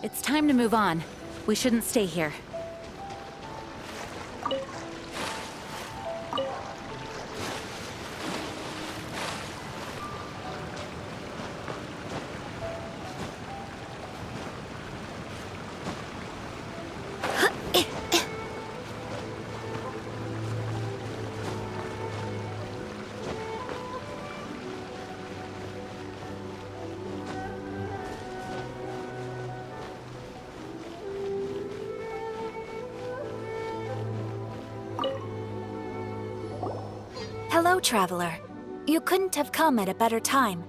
It's time to move on. We shouldn't stay here. Hello, Traveler. You couldn't have come at a better time.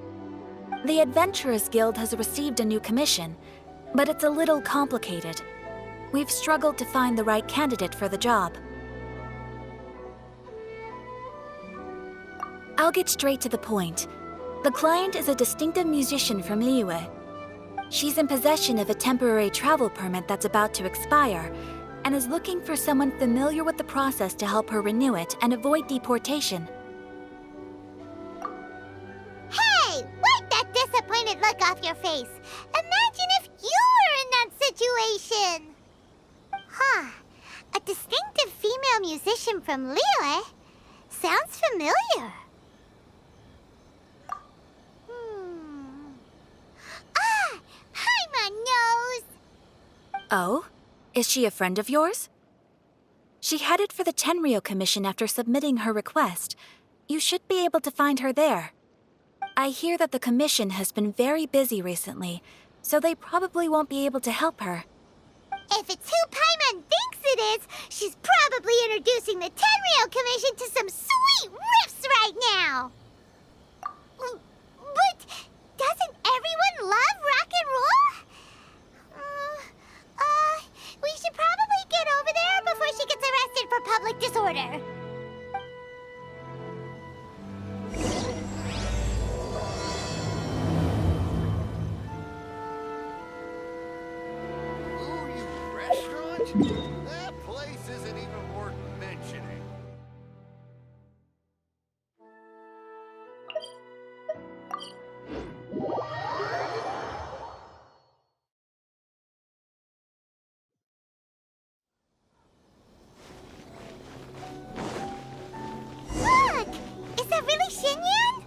The Adventurers Guild has received a new commission, but it's a little complicated. We've struggled to find the right candidate for the job. I'll get straight to the point. The client is a distinctive musician from Liyue. She's in possession of a temporary travel permit that's about to expire, and is looking for someone familiar with the process to help her renew it and avoid deportation. Hey! Wipe that disappointed look off your face! Imagine if you were in that situation! Huh. A distinctive female musician from Liyue? Sounds familiar. Ah! Paimon knows! Oh? Is she a friend of yours? She headed for the Tenryou Commission after submitting her request. You should be able to find her there. I hear that the commission has been very busy recently, so they probably won't be able to help her. If it's who Paimon thinks it is, she's probably introducing the Tenryou Commission to some sweet riffs right now! But doesn't everyone love rock and roll? We should probably get over there before she gets arrested for public disorder. Ooh, restaurant? That place isn't even worth mentioning. Look! Is that really Xinyan?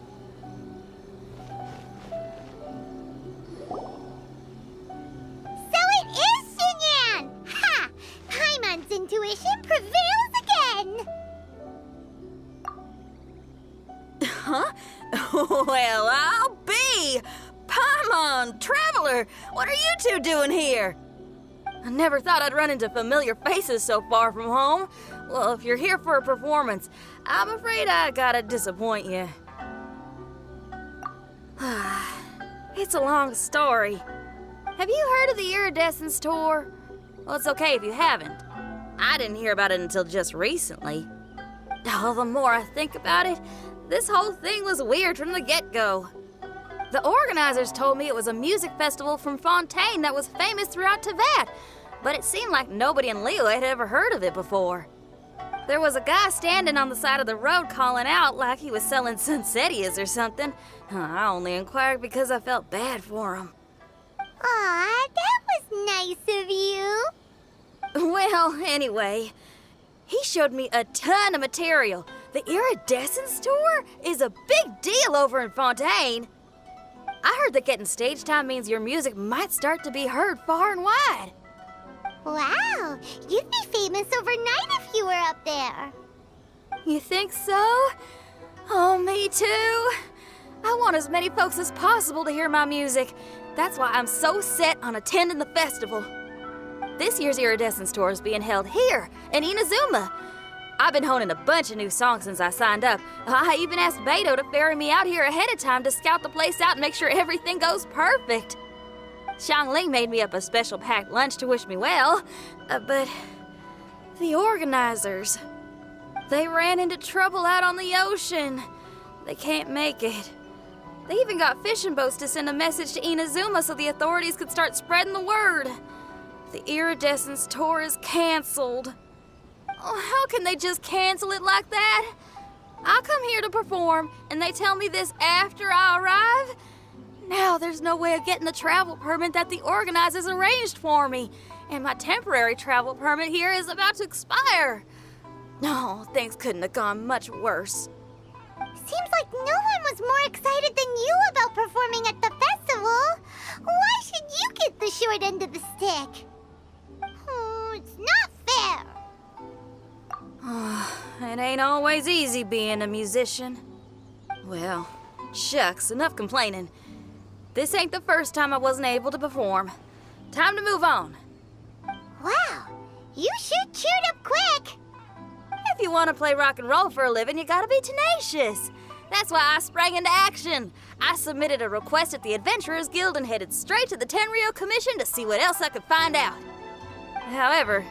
So it is Xinyan! Ha! Paimon's intuition prevails again! Huh? Well, I'll be! Paimon, Traveler, what are you two doing here? I never thought I'd run into familiar faces so far from home. Well, if you're here for a performance, I'm afraid I gotta disappoint you. It's a long story. Have you heard of the Iridescence Tour? Well, it's okay if you haven't. I didn't hear about it until just recently. Oh, the more I think about it, this whole thing was weird from the get-go. The organizers told me it was a music festival from Fontaine that was famous throughout Teyvat, but it seemed like nobody in Liyue had ever heard of it before. There was a guy standing on the side of the road calling out like he was selling Sunsetias or something. I only inquired because I felt bad for him. Aw, that was nice of you. Well, anyway, he showed me a ton of material. The Iridescence Tour is a big deal over in Fontaine. I heard that getting stage time means your music might start to be heard far and wide. Wow, you'd be famous overnight if you were up there. You think so? Oh, me too. I want as many folks as possible to hear my music. That's why I'm so set on attending the festival. This year's Iridescence Tour is being held here in Inazuma. I've been honing a bunch of new songs since I signed up. I even asked Beto to ferry me out here ahead of time to scout the place out and make sure everything goes perfect. Xiangling made me up a special packed lunch to wish me well, but the organizers, they ran into trouble out on the ocean. They can't make it. They even got fishing boats to send a message to Inazuma so the authorities could start spreading the word. The Iridescence Tour is canceled. Oh, how can they just cancel it like that? I come here to perform, and they tell me this after I arrive? Now there's no way of getting the travel permit that the organizers arranged for me, and my temporary travel permit here is about to expire. No, things couldn't have gone much worse. Seems like no one was more excited than you about performing at the festival. Why should you get the short end of the stick? It's not fair. It ain't always easy being a musician. Well, shucks, enough complaining. This ain't the first time I wasn't able to perform. Time to move on. Wow, you sure cheered up quick. If you want to play rock and roll for a living, you gotta be tenacious. That's why I sprang into action. I submitted a request at the Adventurers Guild and headed straight to the Tenryou Commission to see what else I could find out. However,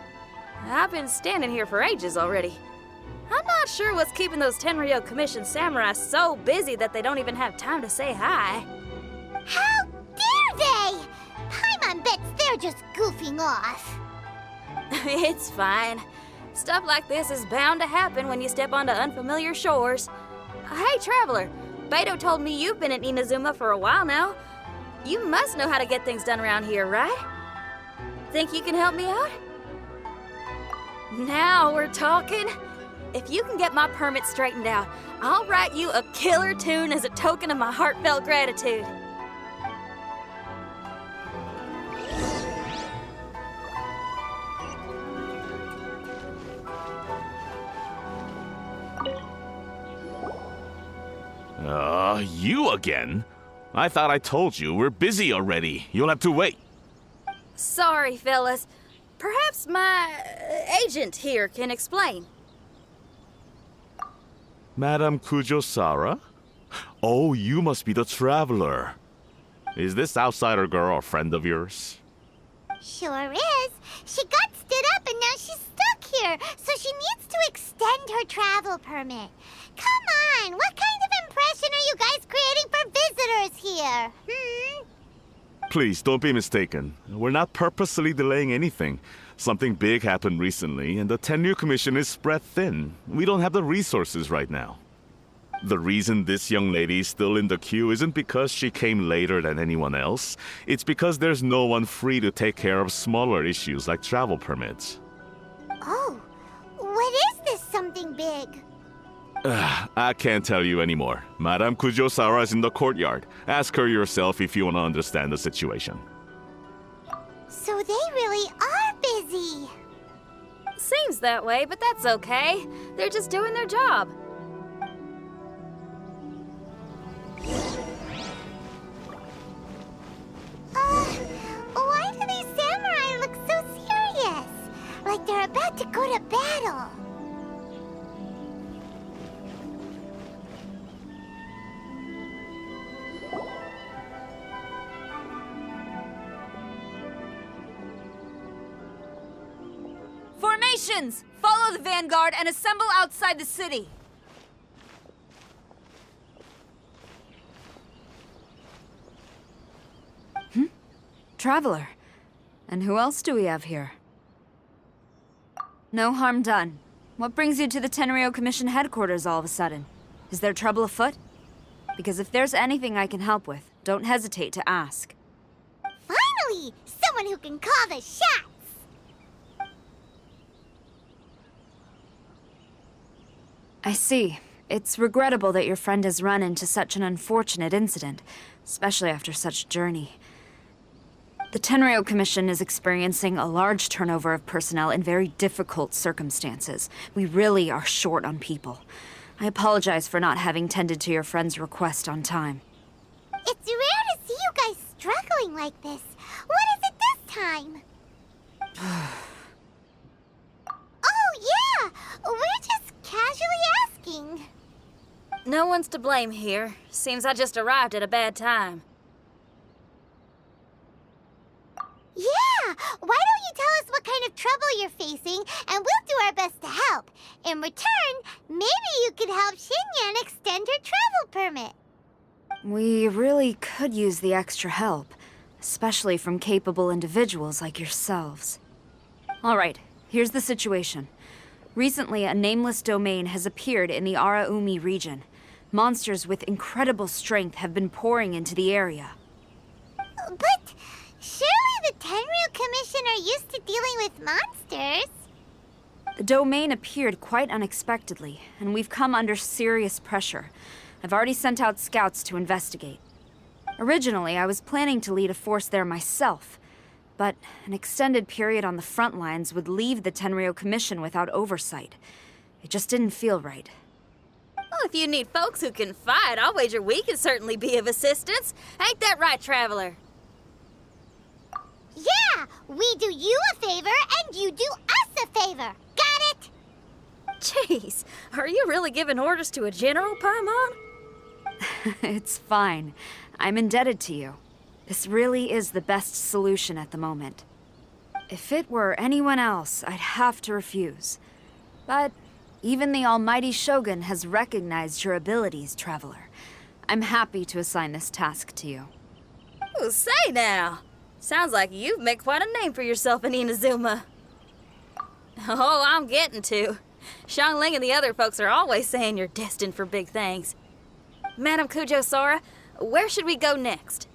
I've been standing here for ages already. I'm not sure what's keeping those Tenryou Commission samurai so busy that they don't even have time to say hi. How dare they? Paimon bets they're just goofing off. It's fine. Stuff like this is bound to happen when you step onto unfamiliar shores. Hey, Traveler, Beto told me you've been at Inazuma for a while now. You must know how to get things done around here, right? Think you can help me out? Now we're talking. If you can get my permit straightened out, I'll write you a killer tune as a token of my heartfelt gratitude. You again? I thought I told you we're busy already. You'll have to wait. Sorry, fellas. Perhaps my agent here can explain. Madame Kujosara? Oh, you must be the traveler. Is this outsider girl a friend of yours? Sure is. She got stood up and now she's stuck here, so she needs to extend her travel permit. Come on, what kind of impression are you guys creating for visitors here? Please, don't be mistaken. We're not purposely delaying anything. Something big happened recently, and the Tenryou Commission is spread thin. We don't have the resources right now. The reason this young lady is still in the queue isn't because she came later than anyone else. It's because there's no one free to take care of smaller issues like travel permits. Oh, what is this something big? I can't tell you anymore. Madame Kujosara is in the courtyard. Ask her yourself if you want to understand the situation. So they really are busy. Seems that way, but that's okay. They're just doing their job. Why do these samurai look so serious? Like they're about to go to battle. Formations! Follow the vanguard and assemble outside the city. Traveler. And who else do we have here? No harm done. What brings you to the Tenryou Commission headquarters all of a sudden? Is there trouble afoot? Because if there's anything I can help with, don't hesitate to ask. Finally! Someone who can call the shots! I see. It's regrettable that your friend has run into such an unfortunate incident, especially after such a journey. The Tenryou Commission is experiencing a large turnover of personnel in very difficult circumstances. We really are short on people. I apologize for not having tended to your friend's request on time. It's rare to see you guys struggling like this. What is it this time? Oh, yeah! We're just casually asking. No one's to blame here. Seems I just arrived at a bad time. Yeah! Why don't you tell us what kind of trouble you're facing, and we'll do our best to help. In return, maybe you could help Xinyan extend her travel permit. We really could use the extra help, especially from capable individuals like yourselves. All right, here's the situation. Recently, a nameless domain has appeared in the Araumi region. Monsters with incredible strength have been pouring into the area. But surely the Tenryu Commission are used to dealing with monsters. The domain appeared quite unexpectedly, and we've come under serious pressure. I've already sent out scouts to investigate. Originally, I was planning to lead a force there myself, but an extended period on the front lines would leave the Tenryu Commission without oversight. It just didn't feel right. Well, if you need folks who can fight, I'll wager we can certainly be of assistance. Ain't that right, Traveler? Yeah, we do you a favor and you do us a favor. Got it? Jeez, are you really giving orders to a general, Paimon? It's fine. I'm indebted to you. This really is the best solution at the moment. If it were anyone else, I'd have to refuse. But even the almighty Shogun has recognized your abilities, Traveler. I'm happy to assign this task to you. Ooh, say now. Sounds like you've made quite a name for yourself in Inazuma. Oh, I'm getting to. Xiangling and the other folks are always saying you're destined for big things. Madam Kujo Sora, where should we go next?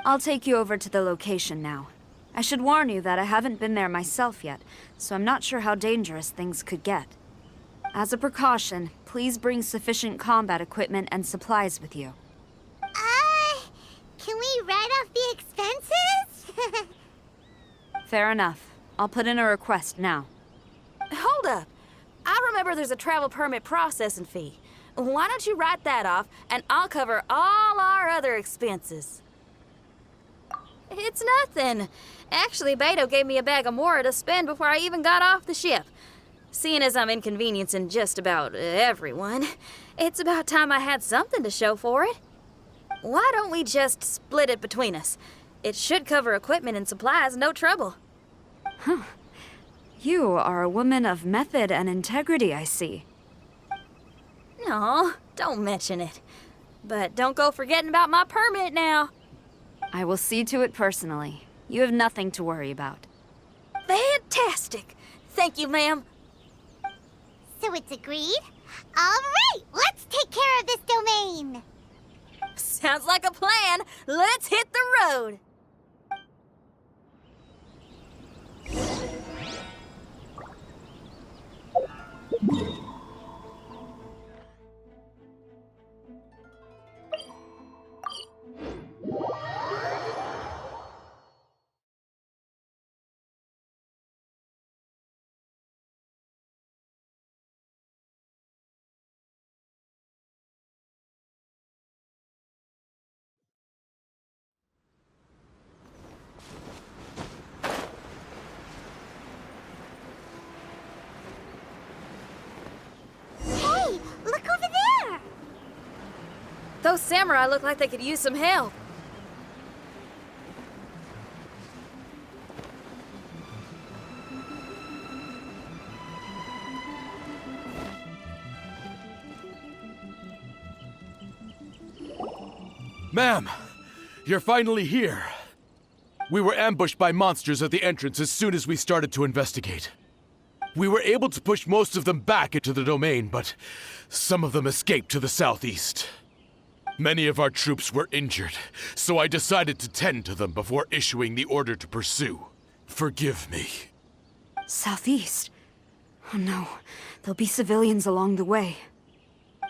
I'll take you over to the location now. I should warn you that I haven't been there myself yet, so I'm not sure how dangerous things could get. As a precaution, please bring sufficient combat equipment and supplies with you. Can we write off the expenses? Fair enough. I'll put in a request now. Hold up. I remember there's a travel permit processing fee. Why don't you write that off, and I'll cover all our other expenses. It's nothing. Actually, Beto gave me a bag of Mora to spend before I even got off the ship. Seeing as I'm inconveniencing just about everyone, it's about time I had something to show for it. Why don't we just split it between us? It should cover equipment and supplies, no trouble. You are a woman of method and integrity, I see. No, don't mention it. But don't go forgetting about my permit now. I will see to it personally. You have nothing to worry about. Fantastic. Thank you, ma'am. So it's agreed? All right, let's take care of this domain. Sounds like a plan. Let's hit the road. Hey, look over there. Those samurai look like they could use some help. Ma'am, you're finally here. We were ambushed by monsters at the entrance as soon as we started to investigate. We were able to push most of them back into the domain, but some of them escaped to the southeast. Many of our troops were injured, so I decided to tend to them before issuing the order to pursue. Forgive me. Southeast? Oh no, there'll be civilians along the way.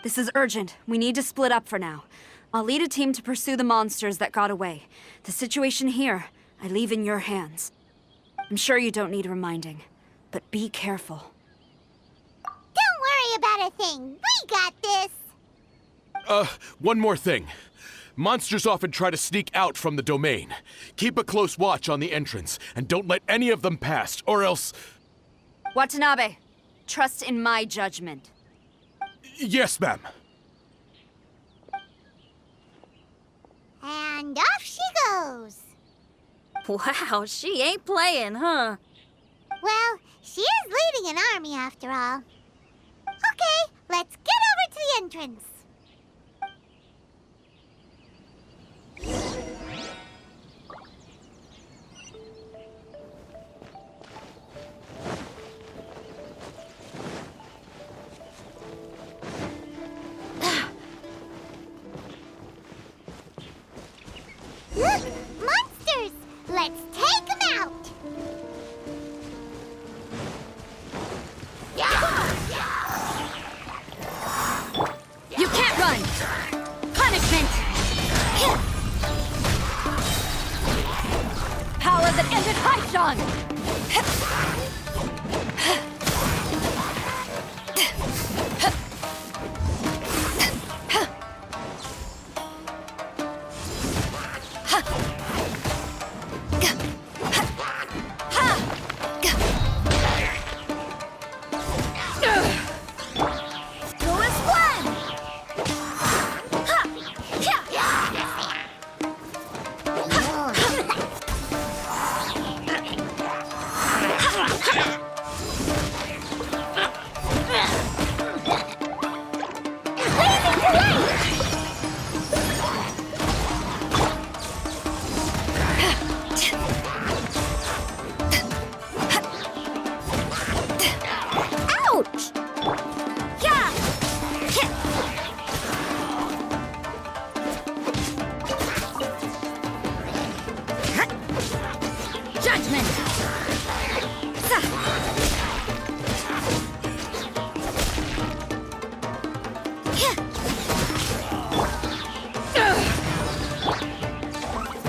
This is urgent. We need to split up for now. I'll lead a team to pursue the monsters that got away. The situation here, I leave in your hands. I'm sure you don't need reminding, but be careful. Don't worry about a thing. We got this. One more thing. Monsters often try to sneak out from the domain. Keep a close watch on the entrance, and don't let any of them pass, or else... Watanabe, trust in my judgment. Yes, ma'am. And off she goes. Wow, she ain't playing, huh? Well, she is leading an army after all. Okay, let's get over to the entrance. Look, monsters! one! Punishment! Power that ended Haishan!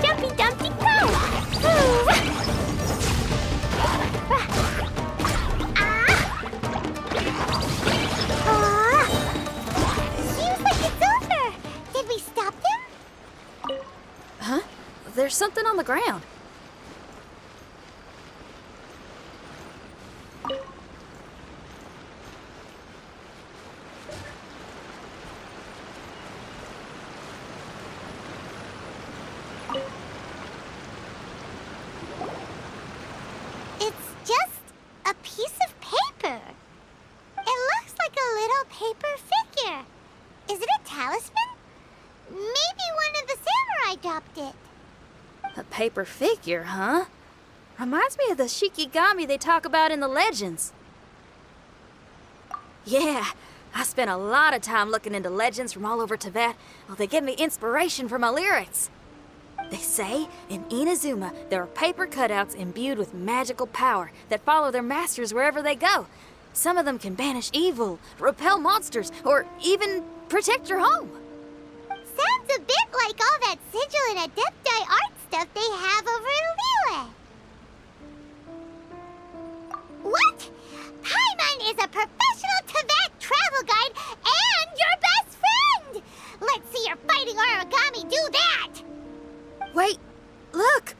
Dumpy Dumpty go! Seems like it's over. Did we stop them? Huh? There's something on the ground. It's just a piece of paper. It looks like a little paper figure. Is it a talisman? Maybe one of the samurai dropped it. A paper figure, huh? Reminds me of the Shikigami they talk about in the legends. Yeah, I spent a lot of time looking into legends from all over Tibet. Well, they give me inspiration for my lyrics. They say in Inazuma there are paper cutouts imbued with magical power that follow their masters wherever they go. Some of them can banish evil, repel monsters, or even protect your home. Sounds a bit like all that sigil and adepti art stuff they have over in Liyue. What? Paimon is a professional Tibet travel guide and your best friend! Let's see your fighting origami do that! Wait, look!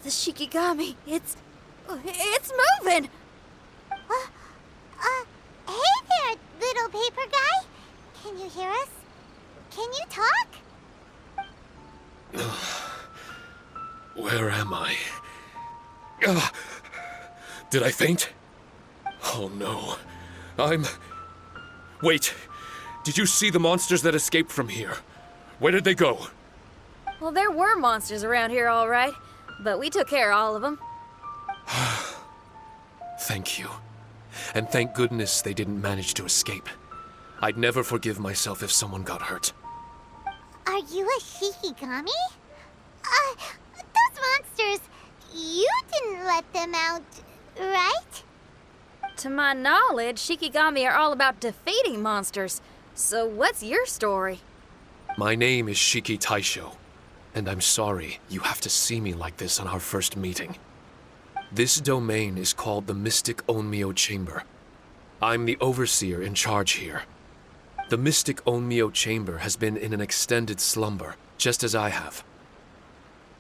The Shikigami, it's moving! Hey there, little paper guy. Can you hear us? Can you talk? Where am I? Did I faint? Oh no. Wait. Did you see the monsters that escaped from here? Where did they go? Well, there were monsters around here, all right. But we took care of all of them. Thank you. And thank goodness they didn't manage to escape. I'd never forgive myself if someone got hurt. Are you a Shikigami? Those monsters, you didn't let them out, right? To my knowledge, Shikigami are all about defeating monsters. So what's your story? My name is Shiki Taisho, and I'm sorry you have to see me like this on our first meeting. This domain is called the Mystic Onmyo Chamber. I'm the overseer in charge here. The Mystic Onmyo Chamber has been in an extended slumber, just as I have.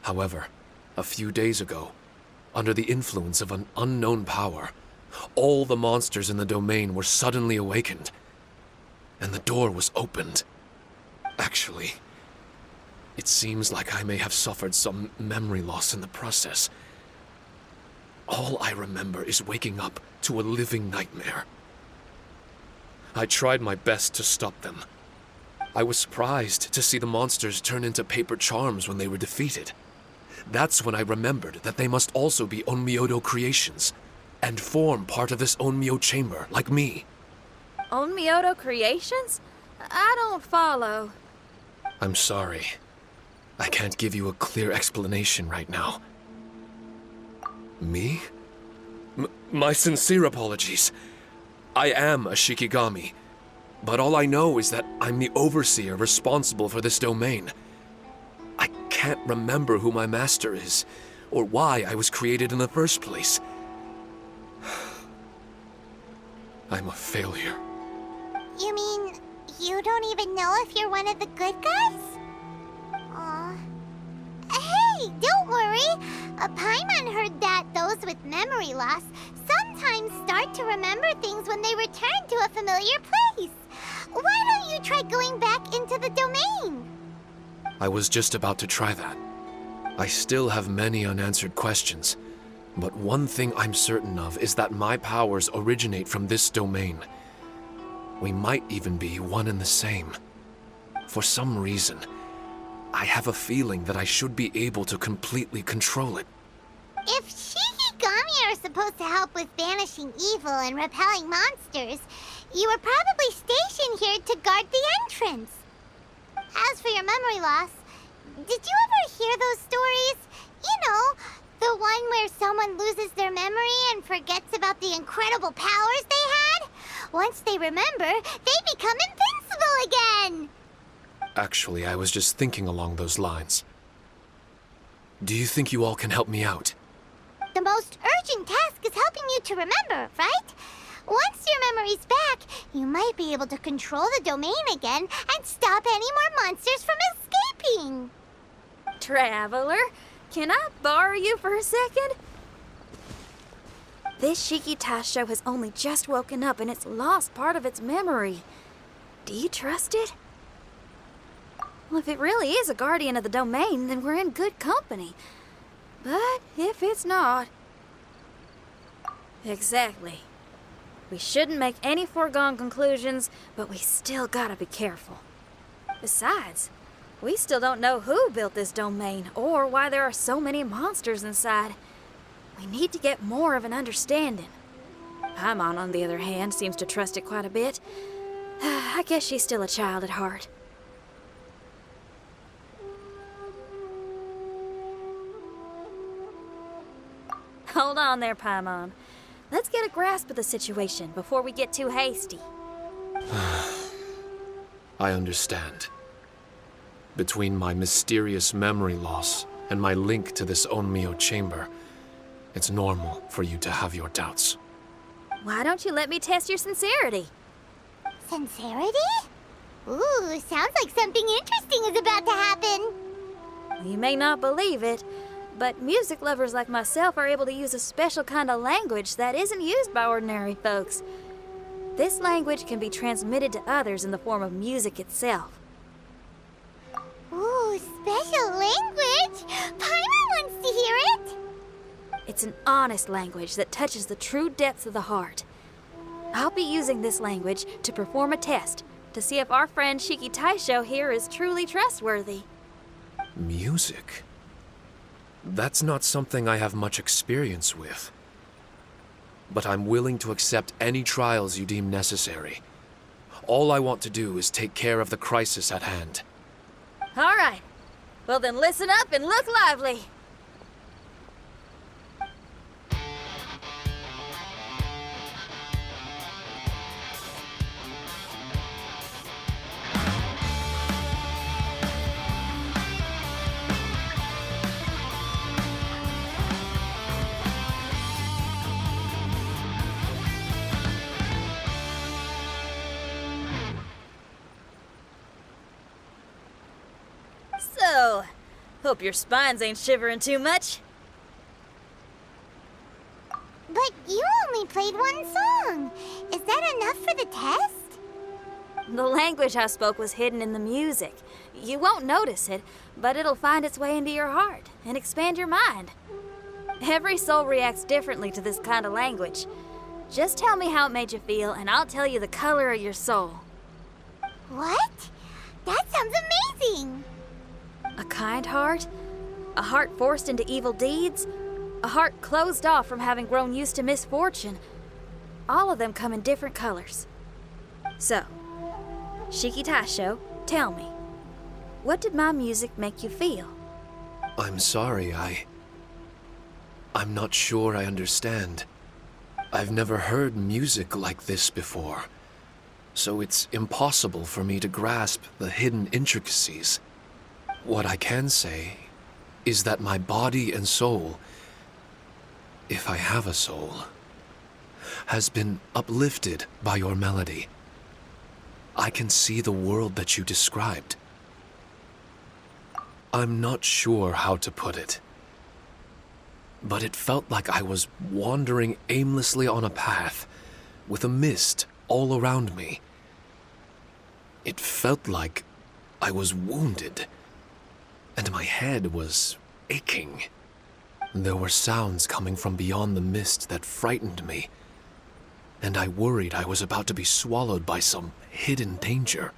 However, a few days ago, under the influence of an unknown power, all the monsters in the domain were suddenly awakened, and the door was opened. Actually, it seems like I may have suffered some memory loss in the process. All I remember is waking up to a living nightmare. I tried my best to stop them. I was surprised to see the monsters turn into paper charms when they were defeated. That's when I remembered that they must also be Onmyodo creations, and form part of this Onmyo chamber, like me. Onmyodo creations? I don't follow. I'm sorry. I can't give you a clear explanation right now. Me? My sincere apologies. I am a Shikigami, But all I know is that I'm the overseer responsible for this domain. I can't remember who my master is, or why I was created in the first place. I'm a failure. You mean you don't even know if you're one of the good guys? Aw. Hey, don't worry. Paimon heard that those with memory loss sometimes start to remember things when they return to a familiar place. Why don't you try going back into the domain? I was just about to try that. I still have many unanswered questions, but one thing I'm certain of is that my powers originate from this domain. We might even be one and the same. For some reason, I have a feeling that I should be able to completely control it. If Shikigami are supposed to help with banishing evil and repelling monsters, you were probably stationed here to guard the entrance. As for your memory loss, did you ever hear those stories? You know, the one where someone loses their memory and forgets about the incredible powers they had? Once they remember, they become invincible again! Actually, I was just thinking along those lines. Do you think you all can help me out? The most urgent task is helping you to remember, right? Once your memory's back, you might be able to control the domain again and stop any more monsters from escaping. Traveler, can I borrow you for a second? This Shiki Taisho has only just woken up and it's lost part of its memory. Do you trust it? Well, if it really is a guardian of the domain, then we're in good company. But if it's not... Exactly. We shouldn't make any foregone conclusions, but we still gotta be careful. Besides, we still don't know who built this domain or why there are so many monsters inside. We need to get more of an understanding. Paimon, on the other hand, seems to trust it quite a bit. I guess she's still a child at heart. Hold on there, Paimon. Let's get a grasp of the situation before we get too hasty. I understand. Between my mysterious memory loss and my link to this Onmyo chamber, it's normal for you to have your doubts. Why don't you let me test your sincerity? Sincerity? Ooh, sounds like something interesting is about to happen. You may not believe it, but music lovers like myself are able to use a special kind of language that isn't used by ordinary folks. This language can be transmitted to others in the form of music itself. Ooh, special language! Paimon wants to hear it! It's an honest language that touches the true depths of the heart. I'll be using this language to perform a test to see if our friend Shiki Taisho here is truly trustworthy. Music? That's not something I have much experience with. But I'm willing to accept any trials you deem necessary. All I want to do is take care of the crisis at hand. All right. Well then listen up and look lively. So, hope your spines ain't shivering too much. But you only played one song. Is that enough for the test? The language I spoke was hidden in the music. You won't notice it, but it'll find its way into your heart and expand your mind. Every soul reacts differently to this kind of language. Just tell me how it made you feel, and I'll tell you the color of your soul. What? That sounds amazing! A kind heart? A heart forced into evil deeds? A heart closed off from having grown used to misfortune? All of them come in different colors. So, Shiki Taisho, tell me, what did my music make you feel? I'm sorry, I'm not sure I understand. I've never heard music like this before. so it's impossible for me to grasp the hidden intricacies. What I can say is that my body and soul, if I have a soul, has been uplifted by your melody. I can see the world that you described. I'm not sure how to put it, but it felt like I was wandering aimlessly on a path with a mist all around me. It felt like I was wounded, and my head was aching. There were sounds coming from beyond the mist that frightened me, and I worried I was about to be swallowed by some hidden danger.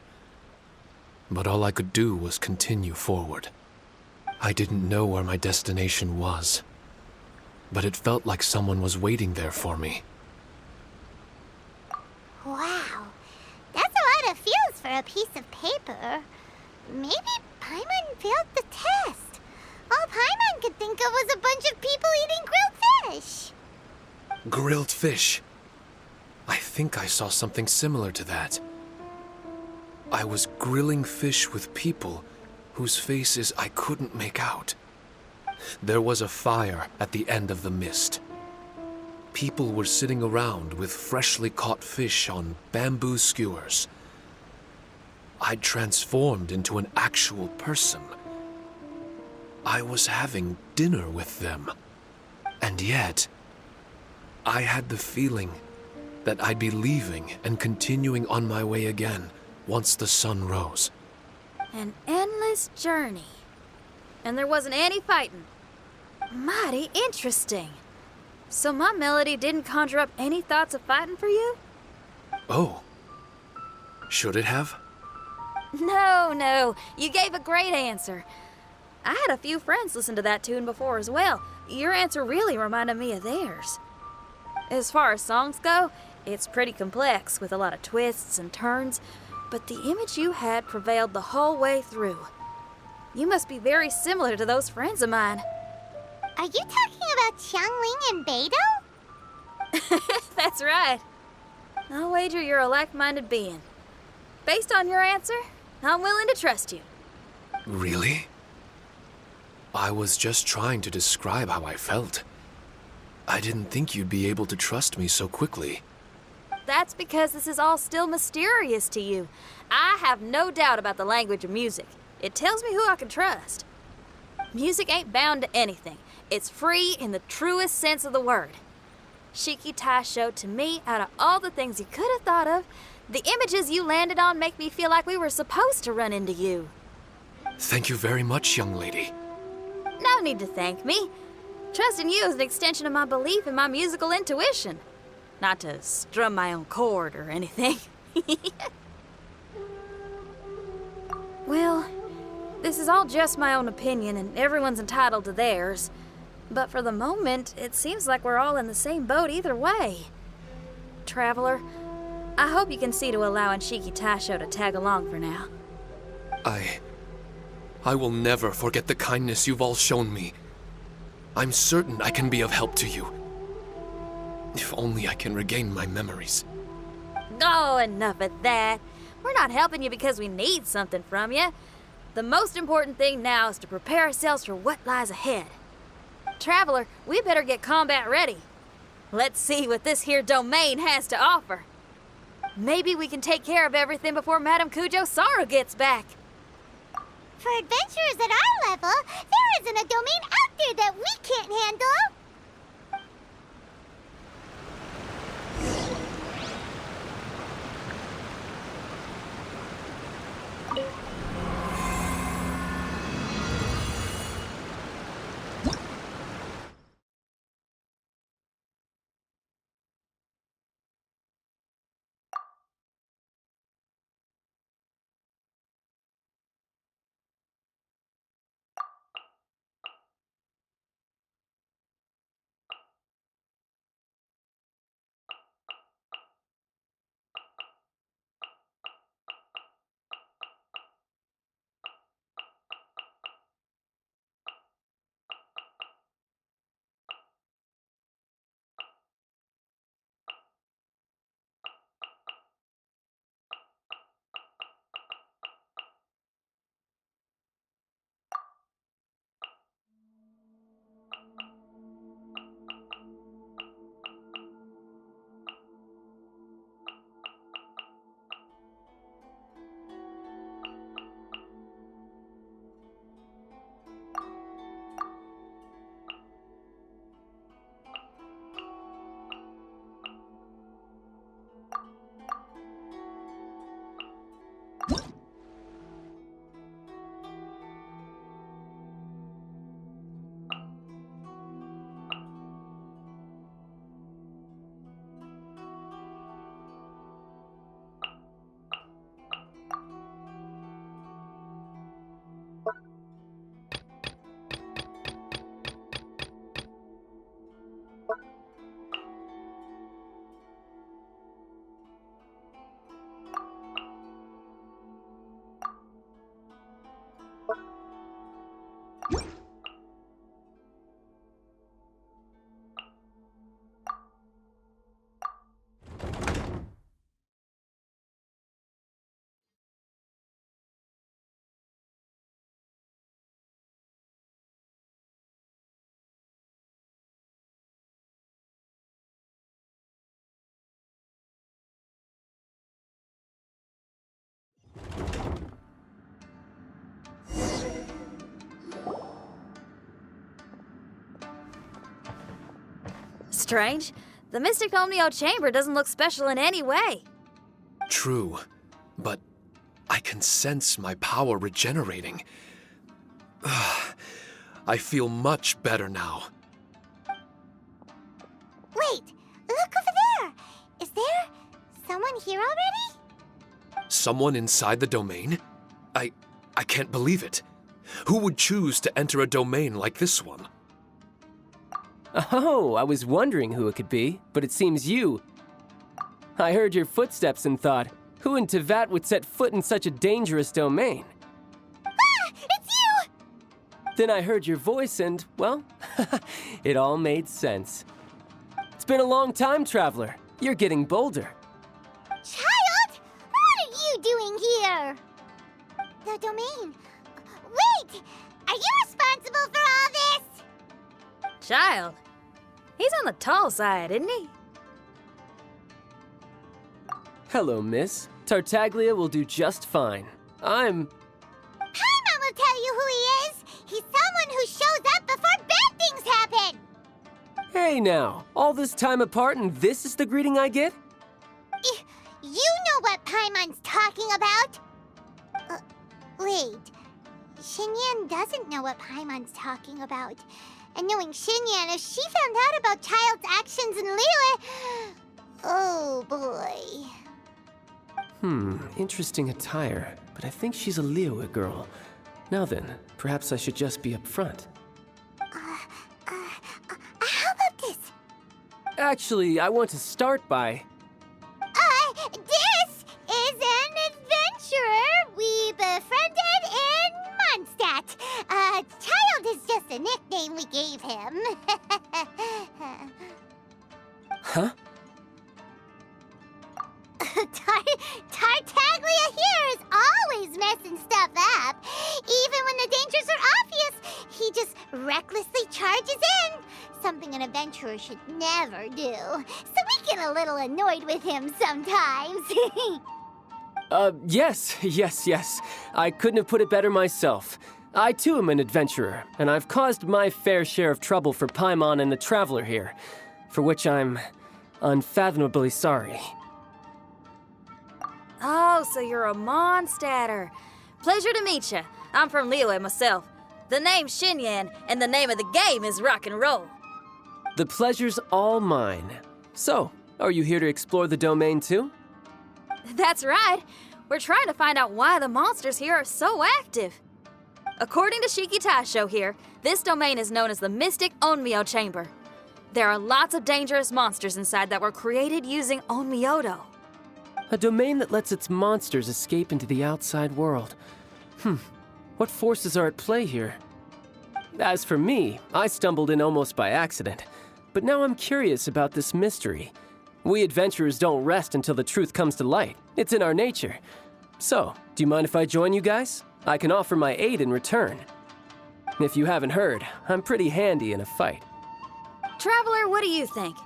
But all I could do was continue forward. I didn't know where my destination was, but it felt like someone was waiting there for me. Wow, that's a lot of feels for a piece of paper. Maybe Paimon failed the test. All Paimon could think of was a bunch of people eating grilled fish. Grilled fish. I think I saw something similar to that. I was grilling fish with people whose faces I couldn't make out. There was a fire at the end of the mist. People were sitting around with freshly caught fish on bamboo skewers. I'd transformed into an actual person. I was having dinner with them. And yet, I had the feeling that I'd be leaving and continuing on my way again once the sun rose. An endless journey. And there wasn't any fighting. Mighty interesting. So my melody didn't conjure up any thoughts of fighting for you? Oh. Should it have? No. You gave a great answer. I had a few friends listen to that tune before as well. Your answer really reminded me of theirs. As far as songs go, it's pretty complex with a lot of twists and turns, but the image you had prevailed the whole way through. You must be very similar to those friends of mine. Are you talking about Xiangling and Beidou? That's right. I'll wager you're a like-minded being. Based on your answer, I'm willing to trust you. Really? I was just trying to describe how I felt. I didn't think you'd be able to trust me so quickly. That's because this is all still mysterious to you. I have no doubt about the language of music. It tells me who I can trust. Music ain't bound to anything. It's free in the truest sense of the word. Shiki Tai showed to me, out of all the things you could have thought of, the images you landed on make me feel like we were supposed to run into you. Thank you very much, young lady. No need to thank me. Trusting you is an extension of my belief in my musical intuition. Not to strum my own chord or anything. Well, this is all just my own opinion, and everyone's entitled to theirs. But for the moment, it seems like we're all in the same boat either way. Traveler, I hope you can see to allowing Shiki Taisho to tag along for now. I will never forget the kindness you've all shown me. I'm certain I can be of help to you. If only I can regain my memories. Oh, enough of that. We're not helping you because we need something from you. The most important thing now is to prepare ourselves for what lies ahead. Traveler, we better get combat ready. Let's see what this here domain has to offer. Maybe we can take care of everything before Madame Kujo Saru gets back. For adventurers at our level, there isn't a domain out there that we can't handle. strange. The Mystic Omnio Chamber doesn't look special in any way. True, but I can sense my power regenerating. I feel much better now. Wait, look over there! Is there someone here already? Someone inside the domain? I can't believe it. Who would choose to enter a domain like this one? Oh, I was wondering who it could be, but it seems you. I heard your footsteps and thought, who in Tevat would set foot in such a dangerous domain? Ah! It's you! Then I heard your voice and, well, it all made sense. It's been a long time, Traveler. You're getting bolder. Child! What are you doing here? The domain. Wait! Are you responsible for all this? Child. He's on the tall side, isn't he? Hello, miss. Tartaglia will do just fine. Paimon will tell you who he is. He's someone who shows up before bad things happen. Hey now, all this time apart and this is the greeting I get? You know what Paimon's talking about? Wait. Xinyan doesn't know what Paimon's talking about. And knowing Xinyan, if she found out about Child's actions in Liyue... Oh, boy. Interesting attire, but I think she's a Liyue girl. Now then, perhaps I should just be upfront. How about this? Actually, I want to start by... This is an adventurer we befriended in Mondstadt. Child is just a nickname we gave him. Huh? Tartaglia here is always messing stuff up. Even when the dangers are obvious, he just recklessly charges in. Something an adventurer should never do. So we get a little annoyed with him sometimes. Yes. I couldn't have put it better myself. I too am an adventurer, and I've caused my fair share of trouble for Paimon and the Traveler here, for which I'm unfathomably sorry. Oh, so you're a Mondstadter. Pleasure to meet you. I'm from Liyue myself. The name's Xinyan, and the name of the game is rock and roll. The pleasure's all mine. So, are you here to explore the domain too? That's right. We're trying to find out why the monsters here are so active. According to Shiki Taisho here, this domain is known as the Mystic Onmyo Chamber. There are lots of dangerous monsters inside that were created using Onmyodo. A domain that lets its monsters escape into the outside world. What forces are at play here? As for me, I stumbled in almost by accident. But now I'm curious about this mystery. We adventurers don't rest until the truth comes to light. It's in our nature. So, do you mind if I join you guys? I can offer my aid in return. If you haven't heard, I'm pretty handy in a fight. Traveler, what do you think?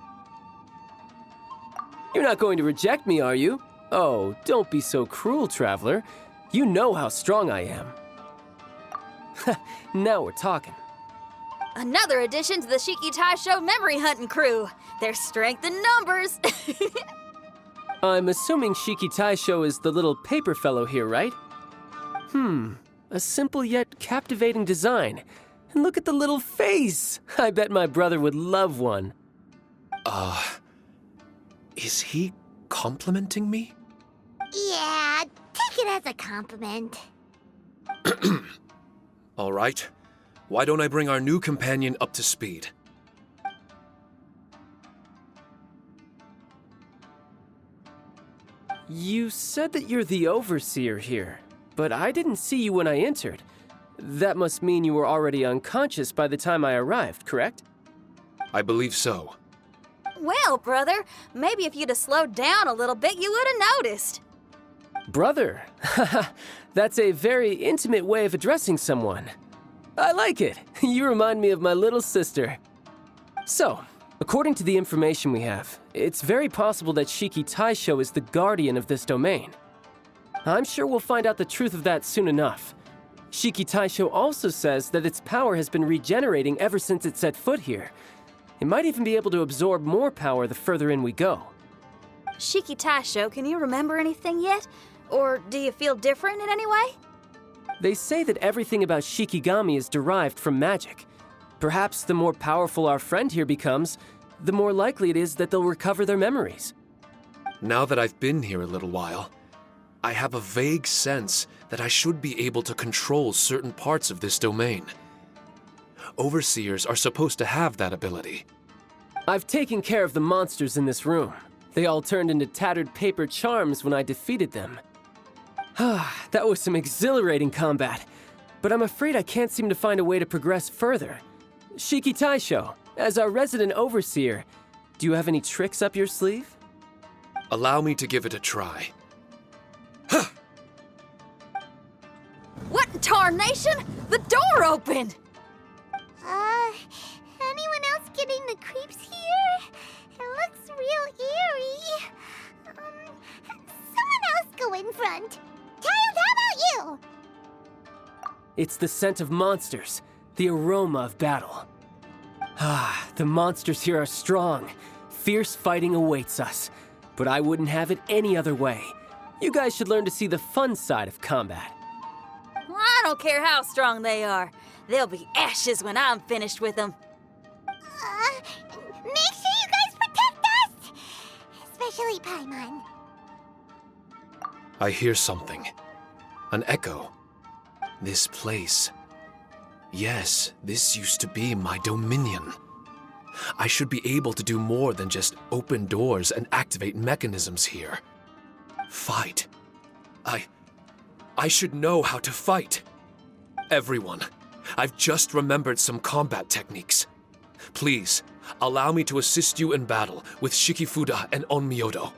You're not going to reject me, are you? Oh, don't be so cruel, Traveler. You know how strong I am. Now we're talking. Another addition to the Shiki Taisho memory hunting crew. There's strength in numbers. I'm assuming Shiki Taisho is the little paper fellow here, right? A simple yet captivating design. And look at the little face! I bet my brother would love one. Is he complimenting me? Yeah, take it as a compliment. All right. Why don't I bring our new companion up to speed? You said that you're the overseer here, but I didn't see you when I entered. That must mean you were already unconscious by the time I arrived, correct? I believe so. Well, brother, maybe if you'd have slowed down a little bit, you would have noticed. Brother? That's a very intimate way of addressing someone. I like it. You remind me of my little sister. So, according to the information we have, it's very possible that Shiki Taisho is the guardian of this domain. I'm sure we'll find out the truth of that soon enough. Shiki Taisho also says that its power has been regenerating ever since it set foot here. It might even be able to absorb more power the further in we go. Shiki Taisho, can you remember anything yet? Or do you feel different in any way? They say that everything about Shikigami is derived from magic. Perhaps the more powerful our friend here becomes, the more likely it is that they'll recover their memories. Now that I've been here a little while, I have a vague sense that I should be able to control certain parts of this domain. Overseers are supposed to have that ability. I've taken care of the monsters in this room. They all turned into tattered paper charms when I defeated them. That was some exhilarating combat, but I'm afraid I can't seem to find a way to progress further. Shiki Taisho, as our resident overseer, do you have any tricks up your sleeve? Allow me to give it a try. What in tarnation? The door opened! Anyone else getting the creeps here? It looks real eerie. Someone else go in front. Child, how about you? It's the scent of monsters, the aroma of battle. The monsters here are strong. Fierce fighting awaits us. But I wouldn't have it any other way. You guys should learn to see the fun side of combat. Well, I don't care how strong they are. They'll be ashes when I'm finished with them. Make sure you guys protect us! Especially Paimon. I hear something. An echo. This place. Yes, this used to be my dominion. I should be able to do more than just open doors and activate mechanisms here. Fight. I should know how to fight. Everyone, I've just remembered some combat techniques. Please, allow me to assist you in battle with Shikifuda and Onmyodo.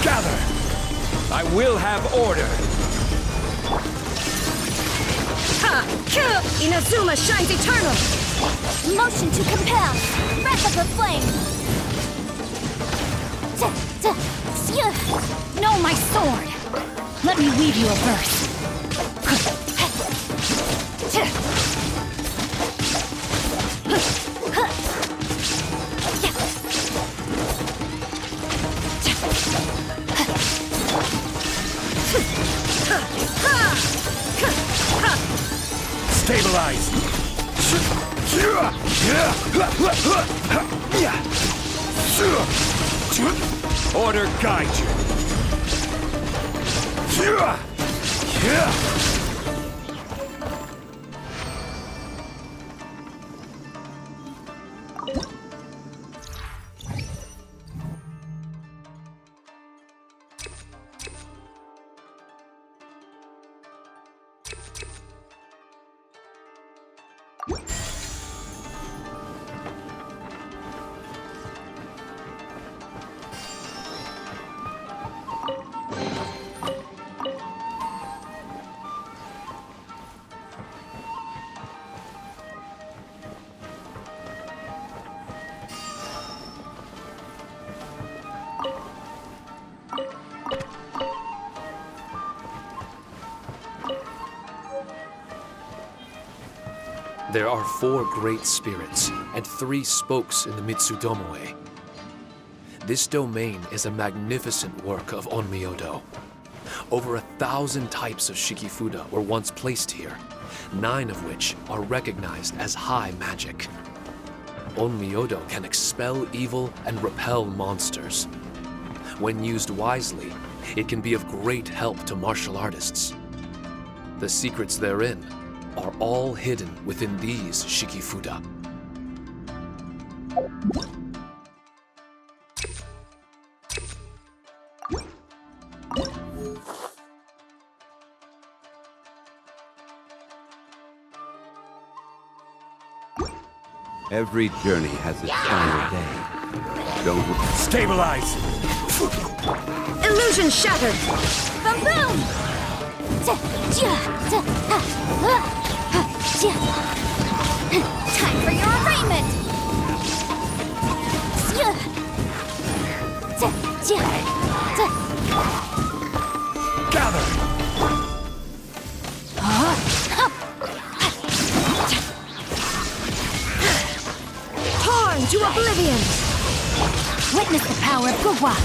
Gather! I will have order! Ha! Inazuma shines eternal! Motion to compel! Breath of the flame! Know my sword! Let me weave you a verse. Stabilize! Order guide you! There are 4 great spirits and 3 spokes in the Mitsudomoe. This domain is a magnificent work of Onmyodo. Over 1,000 types of Shikifuda were once placed here, 9 of which are recognized as high magic. Onmyodo can expel evil and repel monsters. When used wisely, it can be of great help to martial artists. The secrets therein are all hidden within these Shikifuda. Every journey has its final day. Don't Stabilize! Illusion shattered! Boom! Time for your arraignment! Gather! Torn to oblivion! Witness the power of Gugwa!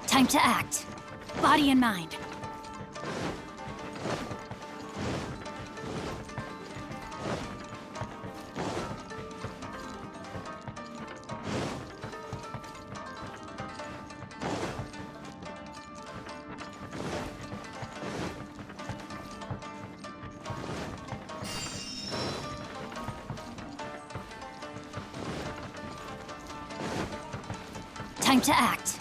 Time to act. Body and mind. Time to act.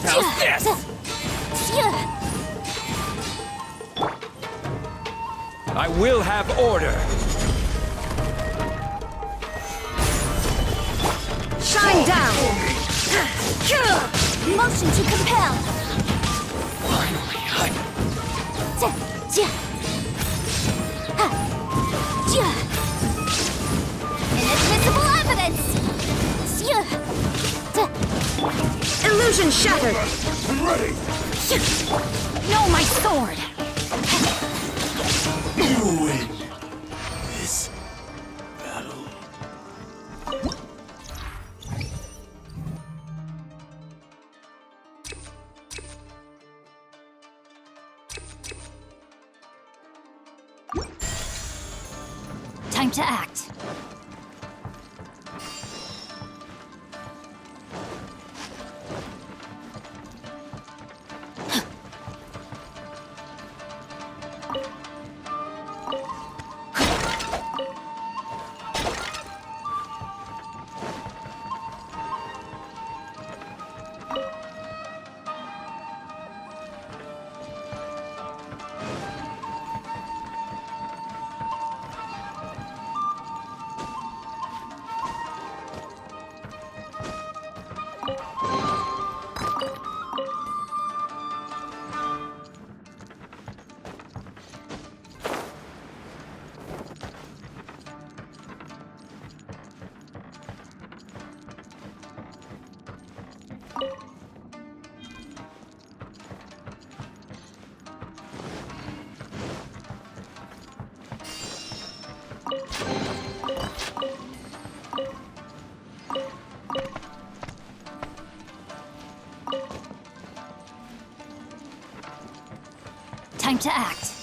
How's this? I will have order. Shine down! Motion to compel! Inadmissible evidence! Illusion shattered! I'm ready. No, my sword! You win this battle. Time to act. Time to act.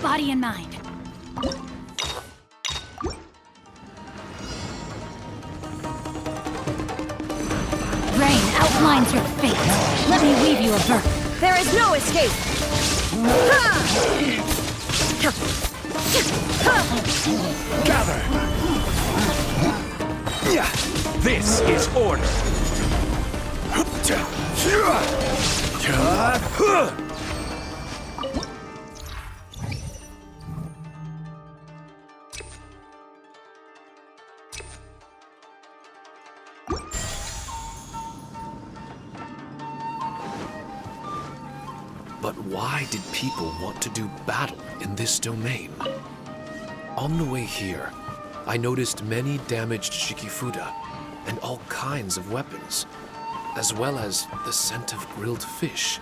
Body and mind. Rain outlines your fate. Let me weave you a verse. There is no escape! Gather! This is order! But why did people want to do battle in this domain? On the way here, I noticed many damaged Shikifuda and all kinds of weapons, as well as the scent of grilled fish.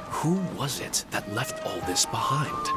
Who was it that left all this behind?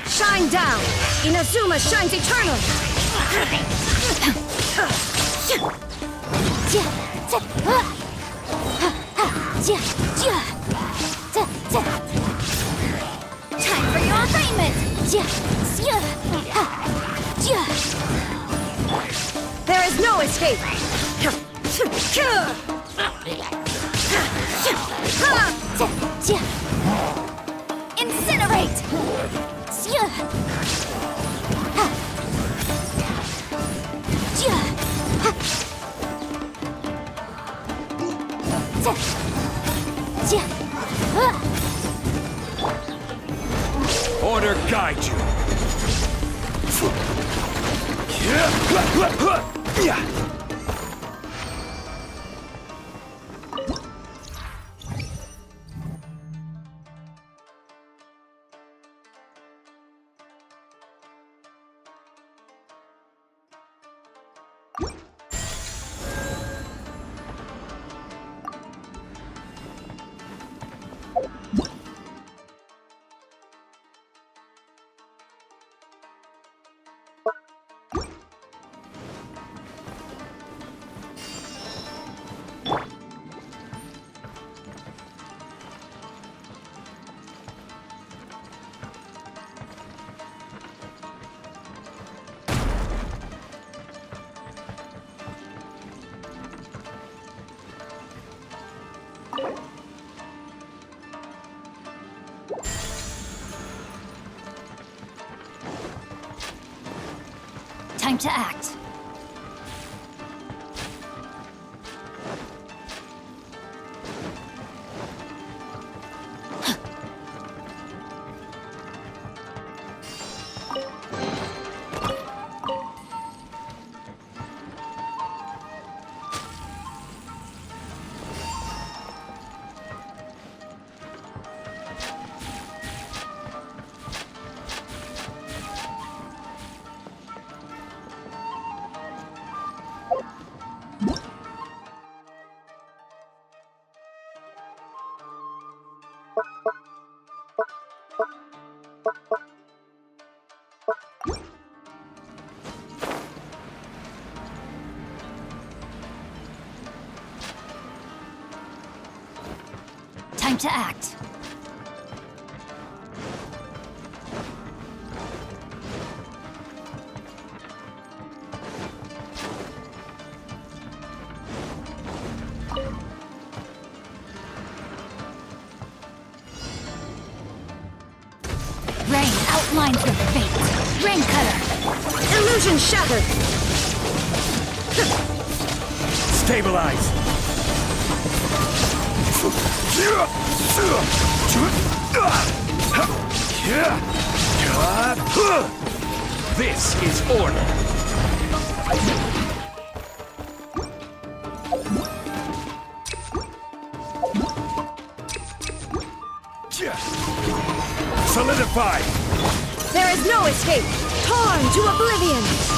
Shine down! Inazuma shines eternal! Time for your assignment! There is no escape! Incinerate! Order guide you. Time to act. Time to act. Rain outlines your fate. Rain cutter. Illusion shattered! Stabilize. This is order. Solidify. There is no escape! Torn to oblivion!